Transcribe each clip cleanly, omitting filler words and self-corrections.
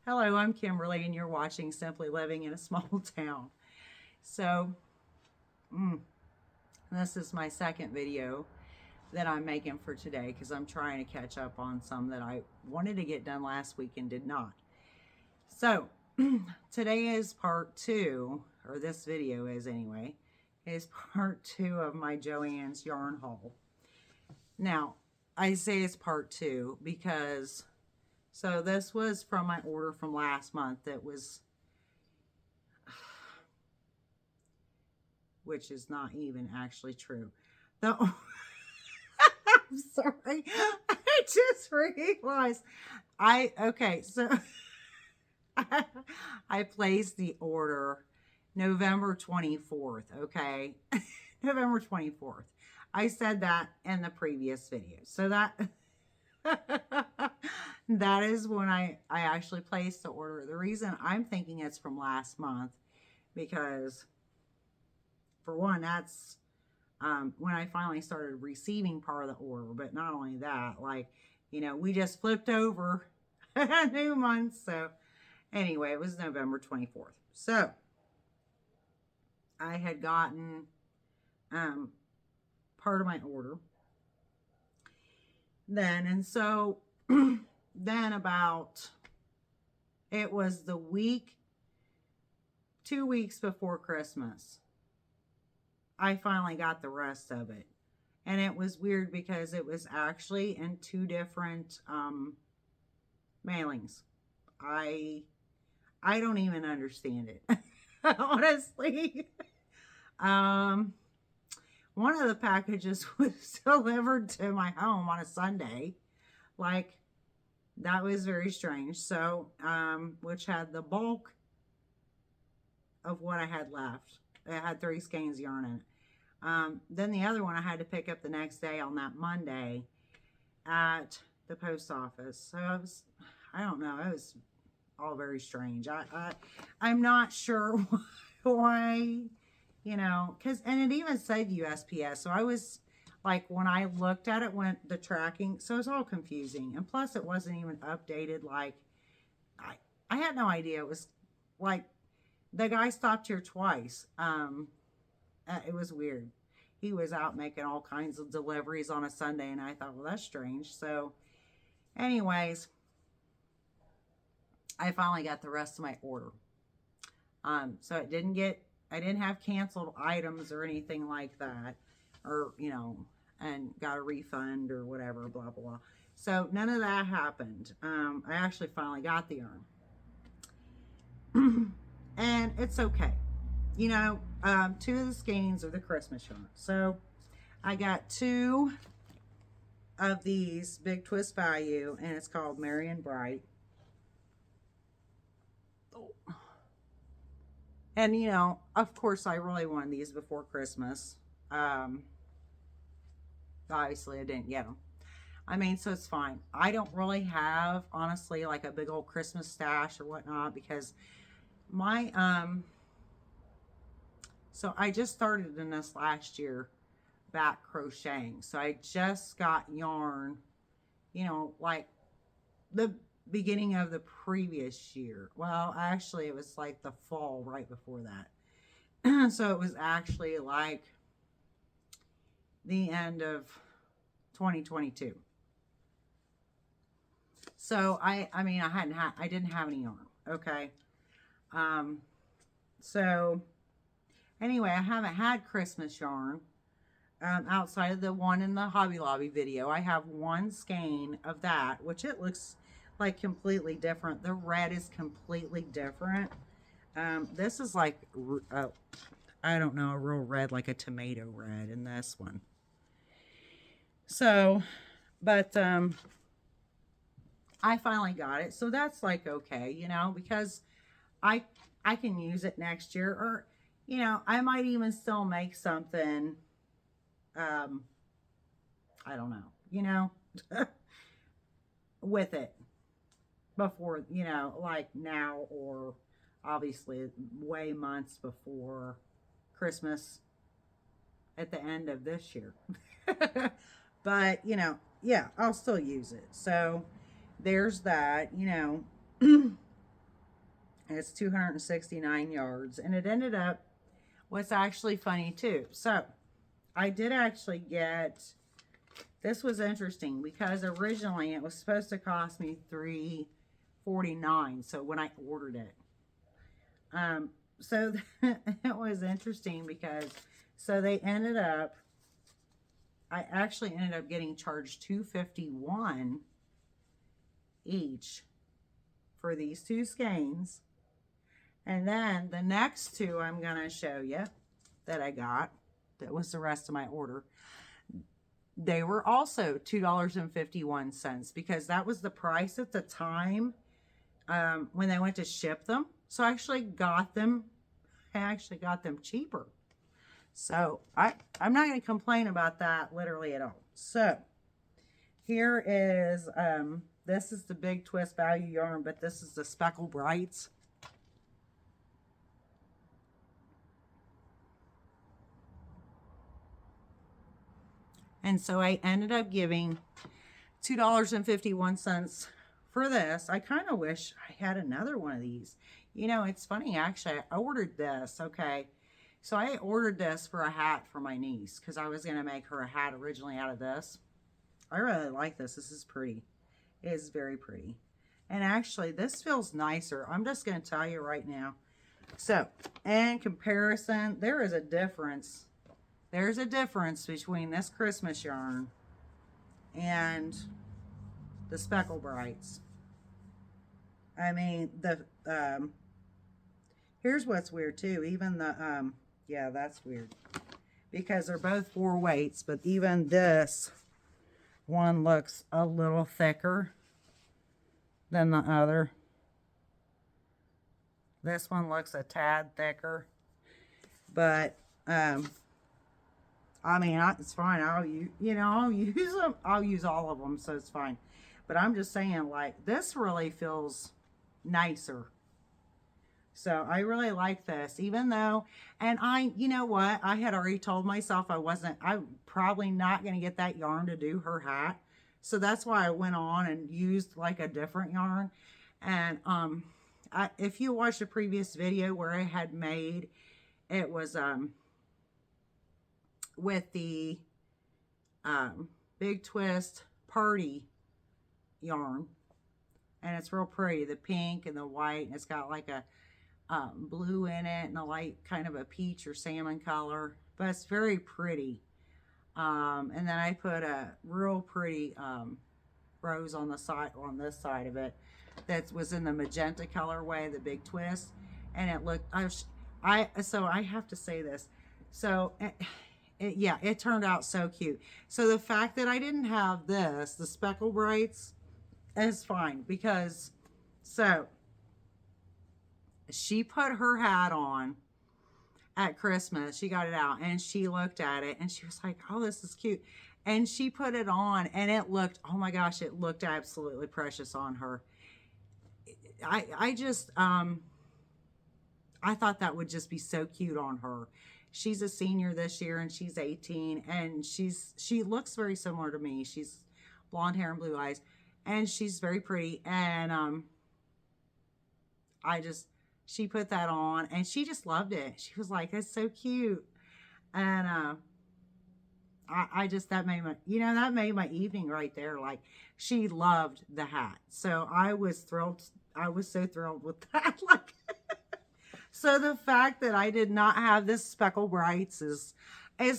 Hello, I'm Kimberly, and you're watching Simply Living in a Small Town. So, this is my second video that I'm making for today because I'm trying to catch up on some that I wanted to get done last week and did not. So, today is part two, or this video is anyway, is part two of my Joann's yarn haul. Now, I say it's part two because... So this was from my order from last month that was, which is not even actually true. I'm sorry. I just realized. Okay, so I placed the order November 24th, okay? November 24th. I said that in the previous video. So that... that is when I actually placed the order. The reason I'm thinking it's from last month, because for one, that's when I finally started receiving part of the order. But not only that, like, you know, we just flipped over a new month. So anyway, it was November 24th. So I had gotten part of my order then, and so then about, it was the week, 2 weeks before Christmas, I finally got the rest of it. And it was weird because it was actually in two different mailings. I don't even understand it, honestly. One of the packages was delivered to my home on a Sunday. Like, that was very strange. So, which had the bulk of what I had left. It had 3 skeins of yarn in it. Then the other one I had to pick up the next day on that Monday at the post office. So I don't know. It was all very strange. I'm not sure why, you know, and it even said USPS. So I was like, when I looked at it, when the tracking, so it's all confusing. And plus it wasn't even updated. Like, I had no idea. It was like, the guy stopped here twice. It was weird. He was out making all kinds of deliveries on a Sunday, and I thought, well, that's strange. So anyways, I finally got the rest of my order. So I didn't have canceled items or anything like that, or, you know, and got a refund or whatever, blah, blah, blah. So none of that happened. I actually finally got the yarn. And it's okay. You know, 2 of the skeins are the Christmas yarn. So I got 2 of these Big Twist Value, and it's called Merry and Bright. And, you know, of course, I really wanted these before Christmas. Obviously, I didn't get them. I mean, so it's fine. I don't really have, honestly, like a big old Christmas stash or whatnot, because my, so I just started in this last year back crocheting. So I just got yarn, you know, like the beginning of the previous year. Well, actually, it was like the fall right before that. So it was actually like the end of 2022. So I mean, I didn't have any yarn. Okay. So anyway, I haven't had Christmas yarn outside of the one in the Hobby Lobby video. I have 1 skein of that, which it looks like completely different. The red is completely different. This is like, I don't know, a real red, like a tomato red in this one. So, but I finally got it. So that's like, okay, you know, because I can use it next year, or, you know, I might even still make something, I don't know, you know, with it before, you know, like now, or obviously way months before Christmas at the end of this year. But, you know, yeah, I'll still use it. So there's that, you know. And it's 269 yards. And it ended up, what's actually funny too. So I did actually get, this was interesting because originally it was supposed to cost me $349. So when I ordered it, so it was interesting because, so they ended up, I actually ended up getting charged $251 each for these two skeins. And then the next two I'm going to show you that I got, that was the rest of my order, they were also $2.51 because that was the price at the time when they went to ship them. So I actually got them cheaper. So I'm not going to complain about that literally at all. So here is, this is the Big Twist Value yarn, but this is the Speckle Brights. And so I ended up giving $2.51 for this. I kind of wish I had another one of these. You know, it's funny, actually, I ordered this, okay. So I ordered this for a hat for my niece because I was going to make her a hat originally out of this. I really like this. This is pretty. It is very pretty. And actually, this feels nicer. I'm just going to tell you right now. So, in comparison, there is a difference. There's a difference between this Christmas yarn and the Speckle Brights. I mean, here's what's weird too. Even the, yeah, that's weird. Because they're both 4 weights, but even this one looks a little thicker than the other. This one looks a tad thicker. But, I mean, it's fine. I'll use them. I'll use all of them, so it's fine. But I'm just saying, like, this really feels nicer. So I really like this, even though, and you know what? I had already told myself I'm probably not going to get that yarn to do her hat. So that's why I went on and used like a different yarn. And, if you watched a previous video where I had made, it was, with the Big Twist Party yarn, and it's real pretty, the pink and the white, and it's got like a blue in it and a light kind of a peach or salmon color, but it's very pretty. And then I put a real pretty rose on the side, on this side of it, that was in the magenta colorway, the Big Twist, and it looked, so I have to say this, so yeah, it turned out so cute. So the fact that I didn't have this, the Speckle Brights, is fine because, so she put her hat on at Christmas. She got it out and she looked at it and she was like, oh, this is cute. And she put it on and it looked, oh my gosh, it looked absolutely precious on her. I just, I thought that would just be so cute on her. She's a senior this year and she's 18 and she looks very similar to me. She's blonde hair and blue eyes and she's very pretty. And she put that on and she just loved it. She was like, that's so cute. And that made my, that made my evening right there. Like, she loved the hat. So I was thrilled. I was so thrilled with that. Like, so the fact that I did not have this Speckle Brights is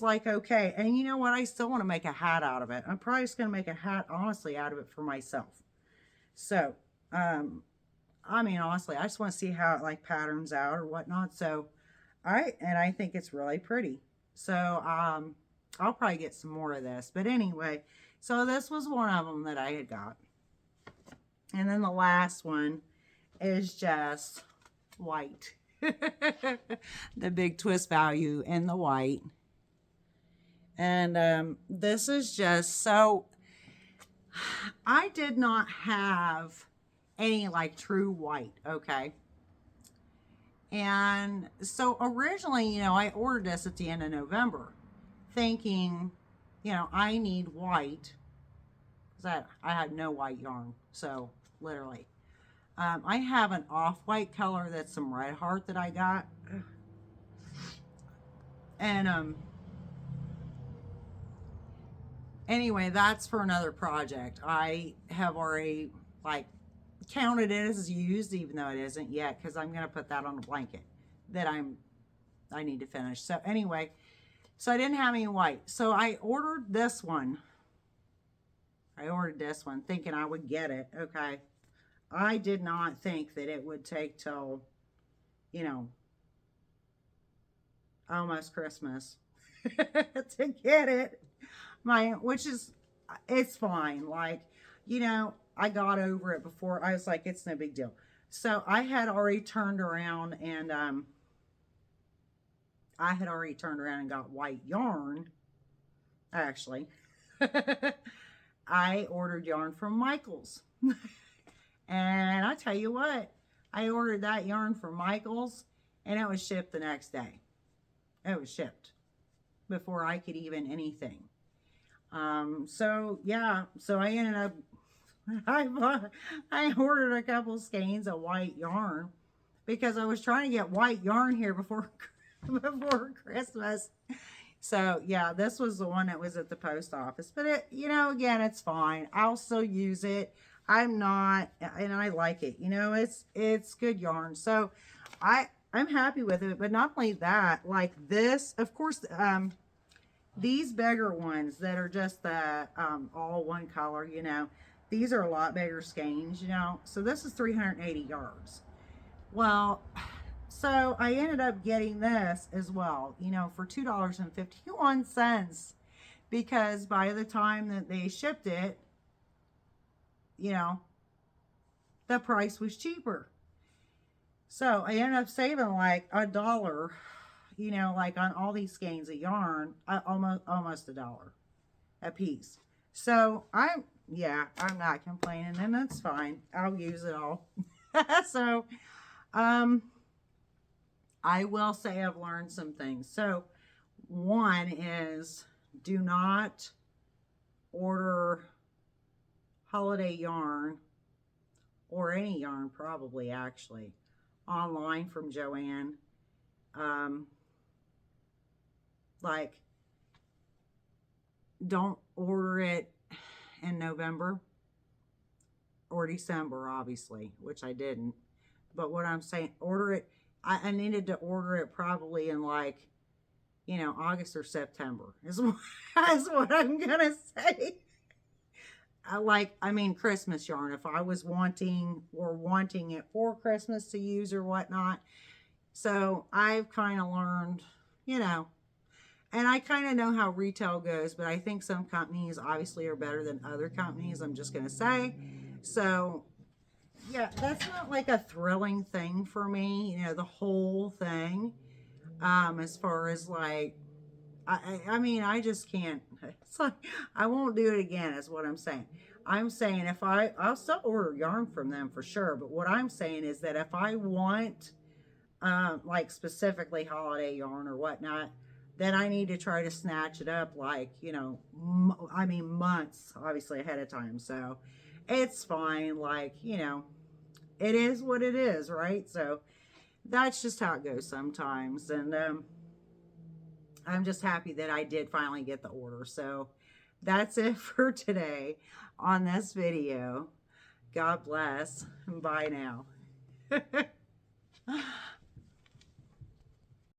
like, okay. And you know what? I still want to make a hat out of it. I'm probably just going to make a hat, honestly, out of it for myself. So, I mean, honestly, I just want to see how it like patterns out or whatnot. So I think it's really pretty. So, I'll probably get some more of this. But anyway, so this was one of them that I had got. And then the last one is just white. The Big Twist Value in the white. And this is just, so I did not have any like true white, okay? And so originally, I ordered this at the end of November thinking, I need white because I had no white yarn. So literally, I have an off-white color that's some Red Heart that I got. And anyway, that's for another project. I have already like counted it as used, even though it isn't yet, because I'm going to put that on a blanket that I need to finish. So anyway, so I didn't have any white. So I ordered this one. I ordered this one thinking I would get it. Okay. I did not think that it would take till, you know, almost Christmas to get it. Which is, it's fine. Like, you know, I got over it before. I was like, it's no big deal. So I had already turned around and, got white yarn. Actually, I ordered yarn from Michael's. And I tell you what, I ordered that yarn from Michael's and it was shipped the next day. It was shipped before I could even anything. So yeah, so I ended up, I ordered a couple skeins of white yarn because I was trying to get white yarn here before Christmas. So yeah, this was the one that was at the post office, but it, you know, again, it's fine. I'll still use it. I'm not, and I like it, you know, it's good yarn. So I'm happy with it, but not only that, like this, of course, these bigger ones that are just the, all one color, you know, these are a lot bigger skeins, you know, so this is 380 yards. Well, so I ended up getting this as well, you know, for $2.51, because by the time that they shipped it, you know, the price was cheaper. So I ended up saving like $1, you know, like on all these skeins of yarn, almost $1 a piece. So I'm not complaining, and that's fine. I'll use it all. So, I will say I've learned some things. So one is, do not order holiday yarn, or any yarn probably actually, online from Joann. Like, don't order it in November or December, obviously, which I didn't. But what I'm saying, order it. I needed to order it probably in like, you know, August or September is what I'm gonna say. I mean, Christmas yarn, if I was wanting it for Christmas to use or whatnot. So I've kind of learned, you know, and I kind of know how retail goes, but I think some companies obviously are better than other companies, I'm just going to say. So yeah, that's not like a thrilling thing for me, you know, the whole thing. As far as like, I mean, I just can't, it's like, I won't do it again is what I'm saying. I'm saying if I'll still order yarn from them for sure. But what I'm saying is that if I want, like specifically holiday yarn or whatnot, then I need to try to snatch it up like, you know, I mean, months obviously ahead of time. So it's fine. Like, you know, it is what it is, right? So that's just how it goes sometimes. And, I'm just happy that I did finally get the order. So that's it for today on this video. God bless. Bye now.